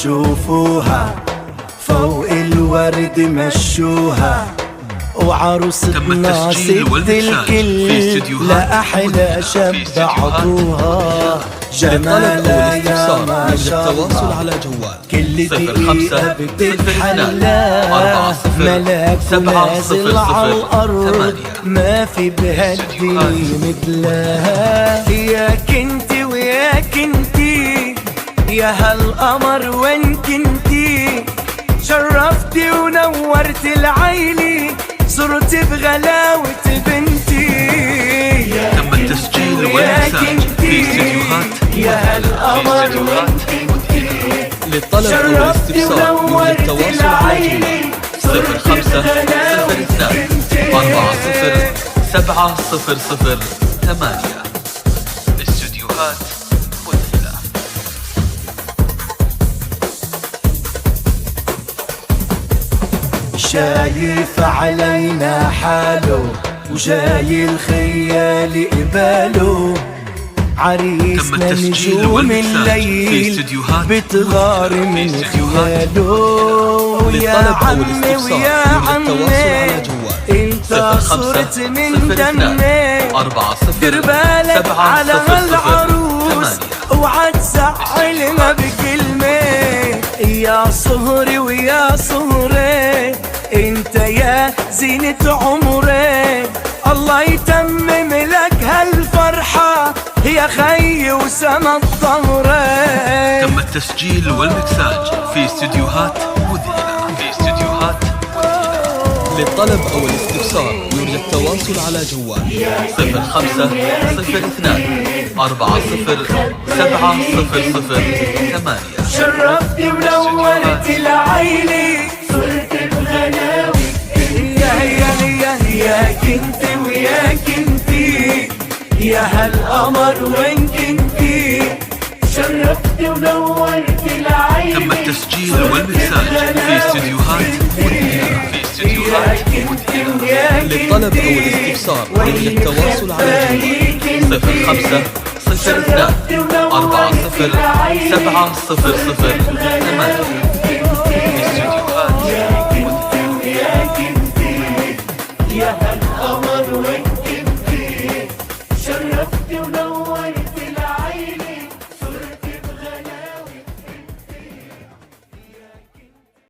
تشوفوها فوق الورد مشوها، وعروستنا ست الكل لا أحلى شبعتوها. جمالها يا ما شاء الله كل دقيقة بتتحلى، ملاك نازل على الأرض ما في بهالدنيا مثلها. ياك انتي وياك انتي يا هالقمر وين كنتي، شرفتي ونورت العيلي صرت بغلاوة بنتي. تم التسجيل والإنتاج في استديوهات يا هالقمر وين كنتي، للطلب والاستفسار يرجى التواصل على جوال 05-02-40-7008. استديوهات مذهلة. شايف علينا حاله وجاي الخيال قباله، عريسنا نجوم الليل بتغار من خياله. يا عمي ويا عمي انت صرت من دمي، دير بالك على هالعروس اوعى تزعلنا بكلمة. يا صهري ويا صهري انت يا زينة عمري، الله يتمم لك هالفرحة يا خي وسند ظهري. تم التسجيل والمكساج في استديوهات مذهلة. للطلب أو الاستفسار يرجى التواصل على جوال 05-02-40-7008. شرفتي ونورت العيلي صرت بغلاوي. يا كنتي ويا كنتي يا هالقمر وين كنتي، شرفتي ونورت العيلي. تم التسجيل والمكساج في استديوهات مذهلة. للطلب أو الاستفسار يرجى التواصل على جوال 05-02-40-7008.